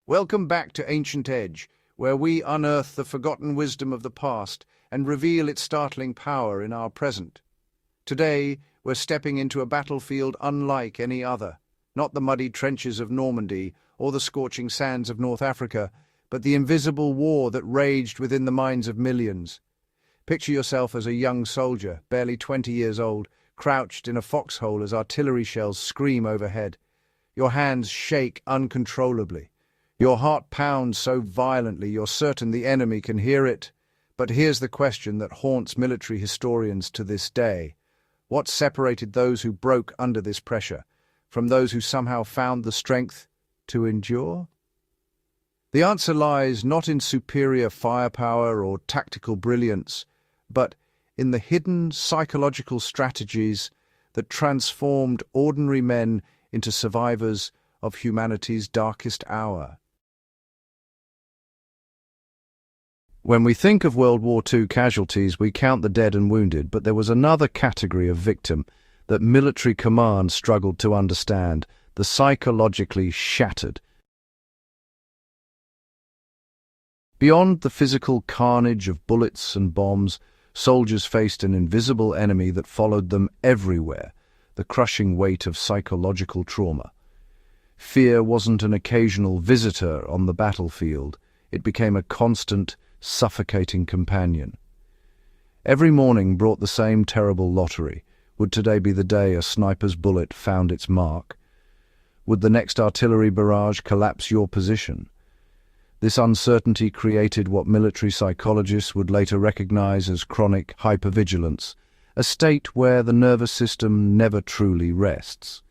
Welcome back to Ancient Edge, where we unearth the forgotten wisdom of the past and reveal its startling power in our present. Today, we're stepping into a battlefield unlike any other, not the muddy trenches of Normandy or the scorching sands of North Africa, but the invisible war that raged within the minds of millions. Picture yourself as a young soldier, barely 20 years old, crouched in a foxhole as artillery shells scream overhead. Your hands shake uncontrollably. Your heart pounds so violently you're certain the enemy can hear it. But here's the question that haunts military historians to this day. What separated those who broke under this pressure from those who somehow found the strength to endure? The answer lies not in superior firepower or tactical brilliance, but in the hidden psychological strategies that transformed ordinary men into survivors of humanity's darkest hour. When we think of World War II casualties, we count the dead and wounded, but there was another category of victim that military command struggled to understand: the psychologically shattered. Beyond the physical carnage of bullets and bombs, soldiers faced an invisible enemy that followed them everywhere: the crushing weight of psychological trauma. Fear wasn't an occasional visitor on the battlefield. It became a constant, suffocating companion. Every morning brought the same terrible lottery. Would today be the day a sniper's bullet found its mark? Would the next artillery barrage collapse your position? This uncertainty created what military psychologists would later recognize as chronic hypervigilance, a state where the nervous system never truly rests.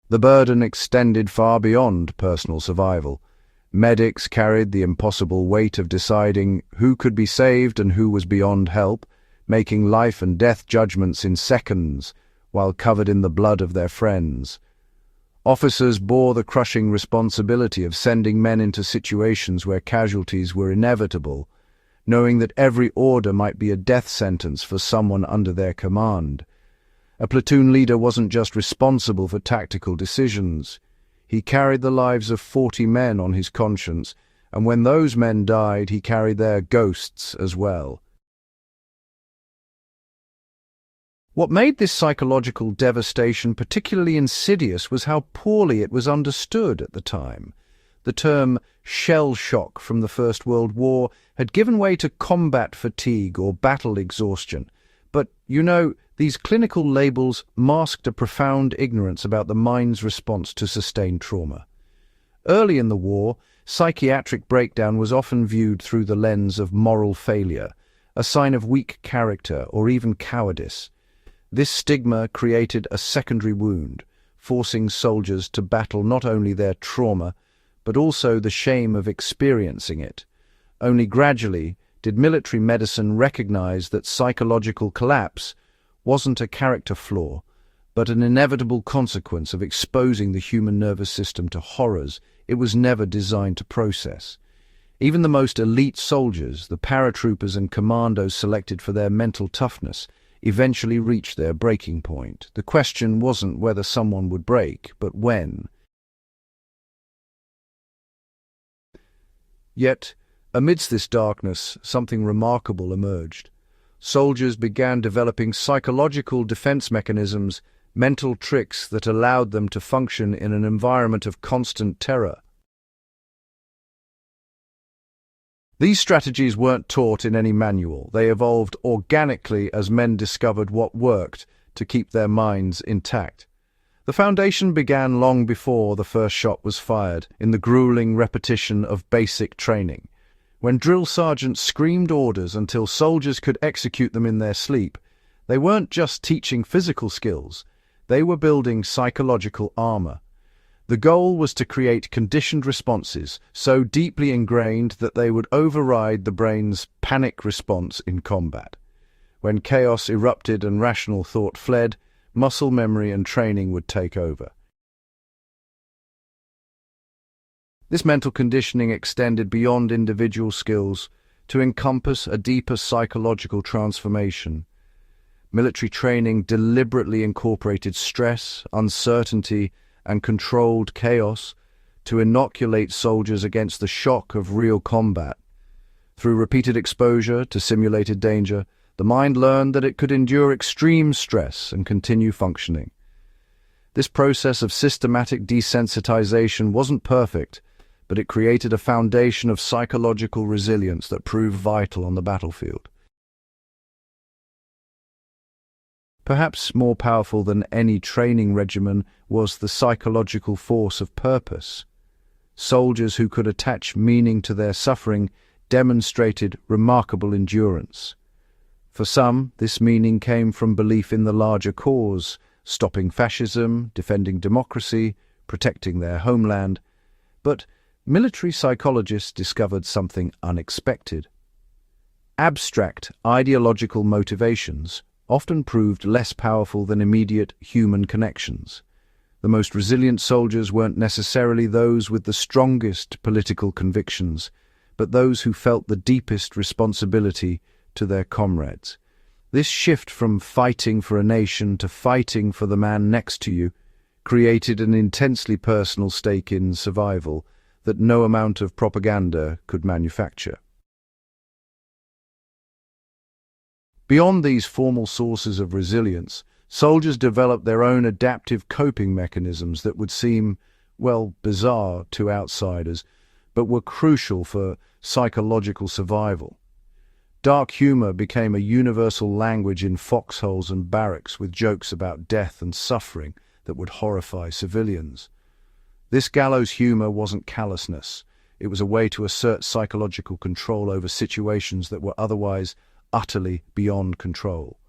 The burden extended far beyond personal survival. Medics carried the impossible weight of deciding who could be saved and who was beyond help, making life and death judgments in seconds while covered in the blood of their friends. Officers bore the crushing responsibility of sending men into situations where casualties were inevitable, knowing that every order might be a death sentence for someone under their command. A platoon leader wasn't just responsible for tactical decisions. He carried the lives of 40 men on his conscience, and when those men died, he carried their ghosts as well. What made this psychological devastation particularly insidious was how poorly it was understood at the time. The term shell shock from the First World War had given way to combat fatigue or battle exhaustion. But, these clinical labels masked a profound ignorance about the mind's response to sustained trauma. Early in the war, psychiatric breakdown was often viewed through the lens of moral failure, a sign of weak character or even cowardice. This stigma created a secondary wound, forcing soldiers to battle not only their trauma, but also the shame of experiencing it. Only gradually did military medicine recognize that psychological collapse wasn't a character flaw, but an inevitable consequence of exposing the human nervous system to horrors it was never designed to process. Even the most elite soldiers, the paratroopers and commandos selected for their mental toughness, eventually reached their breaking point. The question wasn't whether someone would break, but when. Yet, amidst this darkness, something remarkable emerged. Soldiers began developing psychological defense mechanisms, mental tricks that allowed them to function in an environment of constant terror. These strategies weren't taught in any manual. They evolved organically as men discovered what worked to keep their minds intact. The foundation began long before the first shot was fired, in the grueling repetition of basic training. When drill sergeants screamed orders until soldiers could execute them in their sleep, they weren't just teaching physical skills, they were building psychological armor. The goal was to create conditioned responses so deeply ingrained that they would override the brain's panic response in combat. When chaos erupted and rational thought fled, muscle memory and training would take over. This mental conditioning extended beyond individual skills to encompass a deeper psychological transformation. Military training deliberately incorporated stress, uncertainty, and controlled chaos to inoculate soldiers against the shock of real combat. Through repeated exposure to simulated danger, the mind learned that it could endure extreme stress and continue functioning. This process of systematic desensitization wasn't perfect, but it created a foundation of psychological resilience that proved vital on the battlefield. Perhaps more powerful than any training regimen was the psychological force of purpose. Soldiers who could attach meaning to their suffering demonstrated remarkable endurance. For some, this meaning came from belief in the larger cause, stopping fascism, defending democracy, protecting their homeland. But military psychologists discovered something unexpected. Abstract ideological motivations often proved less powerful than immediate human connections. The most resilient soldiers weren't necessarily those with the strongest political convictions, but those who felt the deepest responsibility to their comrades. This shift from fighting for a nation to fighting for the man next to you created an intensely personal stake in survival that no amount of propaganda could manufacture. Beyond these formal sources of resilience, soldiers developed their own adaptive coping mechanisms that would seem, well, bizarre to outsiders, but were crucial for psychological survival. Dark humor became a universal language in foxholes and barracks, with jokes about death and suffering that would horrify civilians. This gallows humor wasn't callousness. It was a way to assert psychological control over situations that were otherwise utterly beyond control.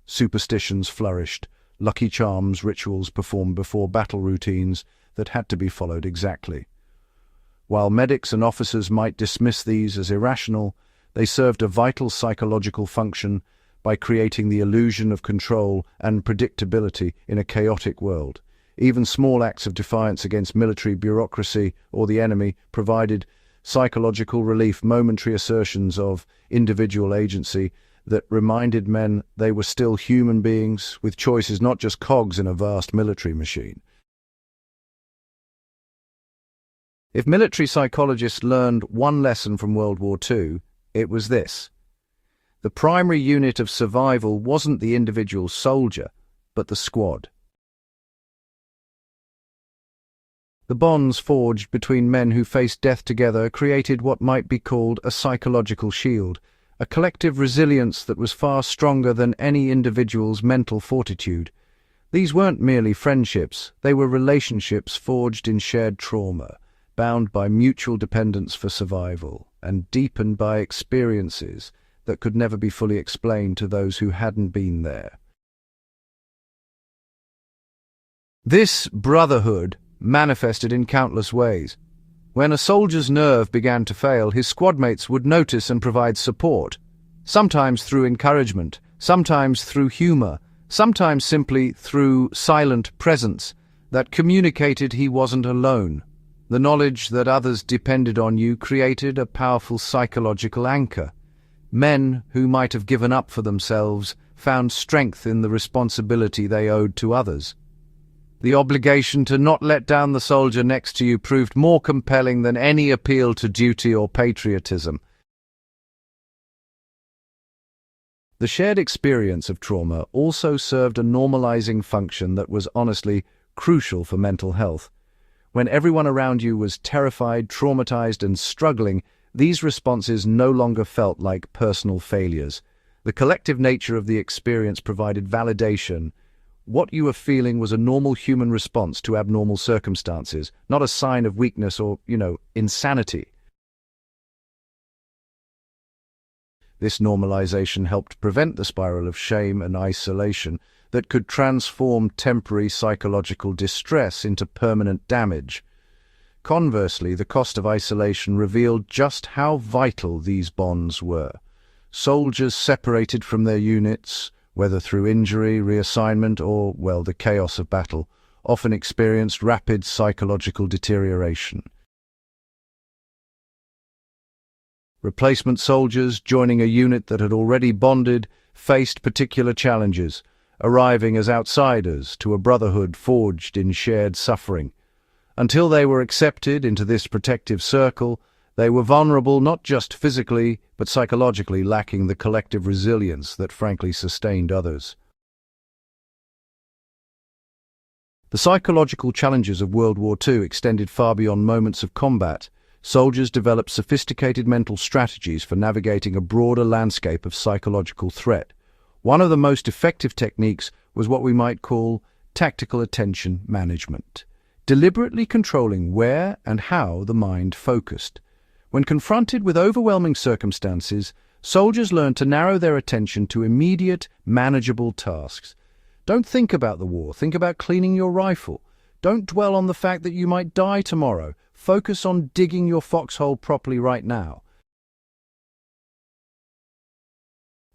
Superstitions flourished, lucky charms, rituals performed before battle routines that had to be followed exactly. While medics and officers might dismiss these as irrational, they served a vital psychological function by creating the illusion of control and predictability in a chaotic world. Even small acts of defiance against military bureaucracy or the enemy provided psychological relief, momentary assertions of individual agency that reminded men they were still human beings with choices, not just cogs in a vast military machine. If military psychologists learned one lesson from World War II, it was this: the primary unit of survival wasn't the individual soldier, but the squad. The bonds forged between men who faced death together created what might be called a psychological shield, a collective resilience that was far stronger than any individual's mental fortitude. These weren't merely friendships, they were relationships forged in shared trauma, bound by mutual dependence for survival, and deepened by experiences that could never be fully explained to those who hadn't been there. This brotherhood manifested in countless ways. When a soldier's nerve began to fail, his squadmates would notice and provide support, sometimes through encouragement, sometimes through humor, sometimes simply through silent presence that communicated he wasn't alone. The knowledge that others depended on you created a powerful psychological anchor. Men who might have given up for themselves found strength in the responsibility they owed to others. The obligation to not let down the soldier next to you proved more compelling than any appeal to duty or patriotism. The shared experience of trauma also served a normalizing function that was honestly crucial for mental health. When everyone around you was terrified, traumatized, and struggling, these responses no longer felt like personal failures. The collective nature of the experience provided validation. What you were feeling was a normal human response to abnormal circumstances, not a sign of weakness or, insanity. This normalization helped prevent the spiral of shame and isolation that could transform temporary psychological distress into permanent damage. Conversely, the cost of isolation revealed just how vital these bonds were. Soldiers separated from their units, whether through injury, reassignment, or, the chaos of battle, often experienced rapid psychological deterioration. Replacement soldiers, joining a unit that had already bonded, faced particular challenges. arriving as outsiders to a brotherhood forged in shared suffering. Until they were accepted into this protective circle, they were vulnerable not just physically, but psychologically, lacking the collective resilience that frankly sustained others. The psychological challenges of World War II extended far beyond moments of combat. Soldiers developed sophisticated mental strategies for navigating a broader landscape of psychological threat. One of the most effective techniques was what we might call tactical attention management, deliberately controlling where and how the mind focused. When confronted with overwhelming circumstances, soldiers learned to narrow their attention to immediate, manageable tasks. Don't think about the war, think about cleaning your rifle. Don't dwell on the fact that you might die tomorrow. Focus on digging your foxhole properly right now.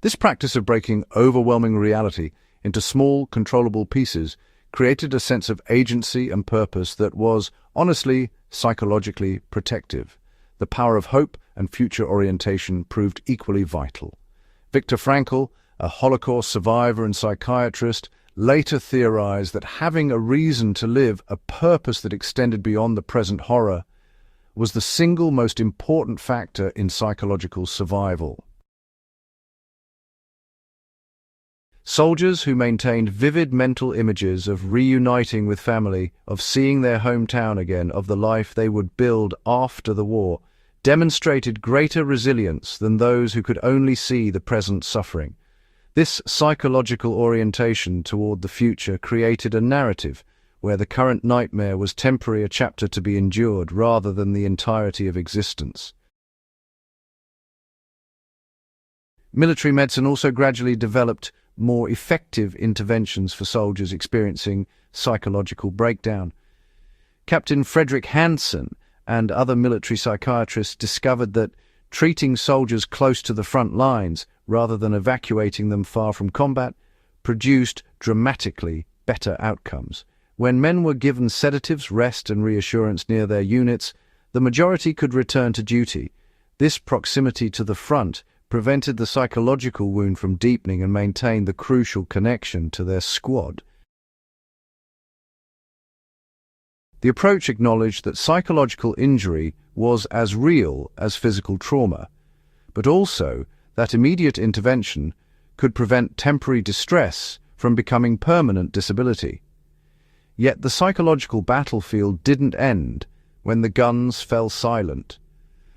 This practice of breaking overwhelming reality into small, controllable pieces created a sense of agency and purpose that was, honestly, psychologically protective. The power of hope and future orientation proved equally vital. Viktor Frankl, a Holocaust survivor and psychiatrist, later theorized that having a reason to live, a purpose that extended beyond the present horror, was the single most important factor in psychological survival. Soldiers who maintained vivid mental images of reuniting with family, of seeing their hometown again, of the life they would build after the war, demonstrated greater resilience than those who could only see the present suffering. This psychological orientation toward the future created a narrative where the current nightmare was temporary, a chapter to be endured rather than the entirety of existence. Military medicine also gradually developed more effective interventions for soldiers experiencing psychological breakdown. Captain Frederick Hansen and other military psychiatrists discovered that treating soldiers close to the front lines, rather than evacuating them far from combat, produced dramatically better outcomes. When men were given sedatives, rest and reassurance near their units, the majority could return to duty. This proximity to the front prevented the psychological wound from deepening and maintained the crucial connection to their squad. The approach acknowledged that psychological injury was as real as physical trauma, but also that immediate intervention could prevent temporary distress from becoming permanent disability. Yet the psychological battlefield didn't end when the guns fell silent.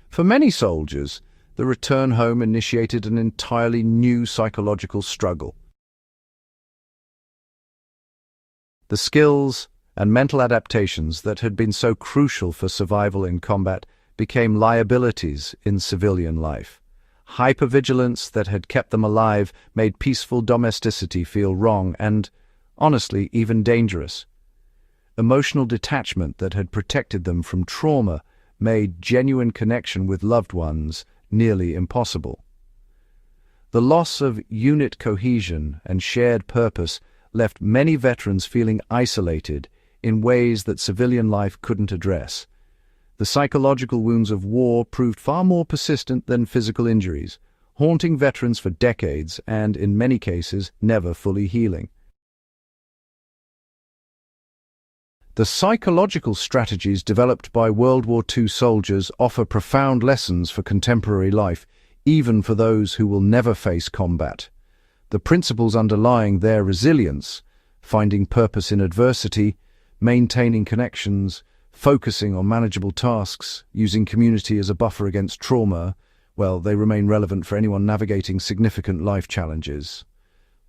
For many soldiers, the return home initiated an entirely new psychological struggle. The skills and mental adaptations that had been so crucial for survival in combat became liabilities in civilian life. Hypervigilance that had kept them alive made peaceful domesticity feel wrong and, honestly, even dangerous. Emotional detachment that had protected them from trauma made genuine connection with loved ones nearly impossible. The loss of unit cohesion and shared purpose left many veterans feeling isolated in ways that civilian life couldn't address. The psychological wounds of war proved far more persistent than physical injuries, haunting veterans for decades and, in many cases, never fully healing. The psychological strategies developed by World War II soldiers offer profound lessons for contemporary life, even for those who will never face combat. The principles underlying their resilience, finding purpose in adversity, maintaining connections, focusing on manageable tasks, using community as a buffer against trauma, well, they remain relevant for anyone navigating significant life challenges.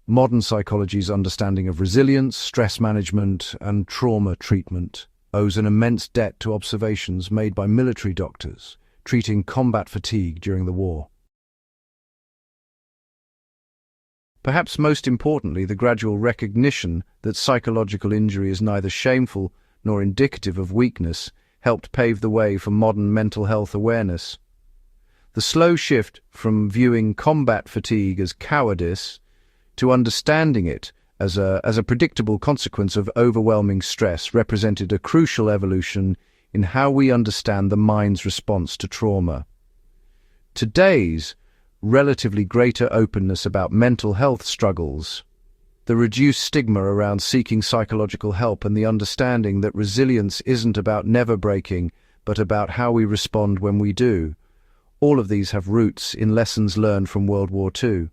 Modern psychology's understanding of resilience, stress management, and trauma treatment owes an immense debt to observations made by military doctors treating combat fatigue during the war. Perhaps most importantly, the gradual recognition that psychological injury is neither shameful nor indicative of weakness helped pave the way for modern mental health awareness. The slow shift from viewing combat fatigue as cowardice to understanding it as a predictable consequence of overwhelming stress represented a crucial evolution in how we understand the mind's response to trauma. Today's relatively greater openness about mental health struggles The reduced stigma around seeking psychological help and the understanding that resilience isn't about never breaking, but about how we respond when we do. All of these have roots in lessons learned from World War II.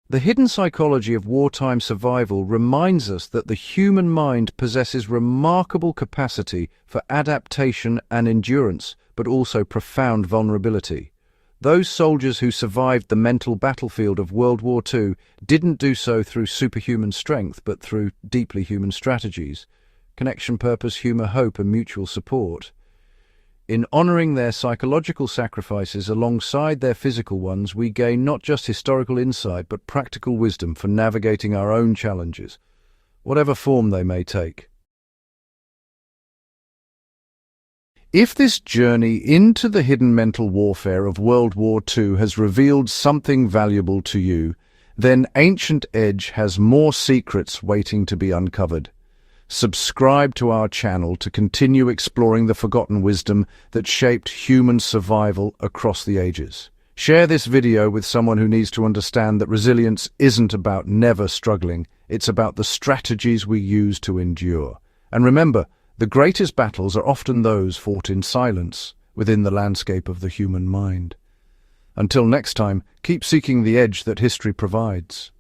The hidden psychology of wartime survival reminds us that the human mind possesses remarkable capacity for adaptation and endurance, but also profound vulnerability. Those soldiers who survived the mental battlefield of World War II didn't do so through superhuman strength, but through deeply human strategies: connection, purpose, humor, hope, and mutual support. In honoring their psychological sacrifices alongside their physical ones, we gain not just historical insight, but practical wisdom for navigating our own challenges, whatever form they may take. If this journey into the hidden mental warfare of World War II has revealed something valuable to you, then Ancient Edge has more secrets waiting to be uncovered. Subscribe to our channel to continue exploring the forgotten wisdom that shaped human survival across the ages. Share this video with someone who needs to understand that resilience isn't about never struggling, it's about the strategies we use to endure. And remember, the greatest battles are often those fought in silence, within the landscape of the human mind. Until next time, keep seeking the edge that history provides.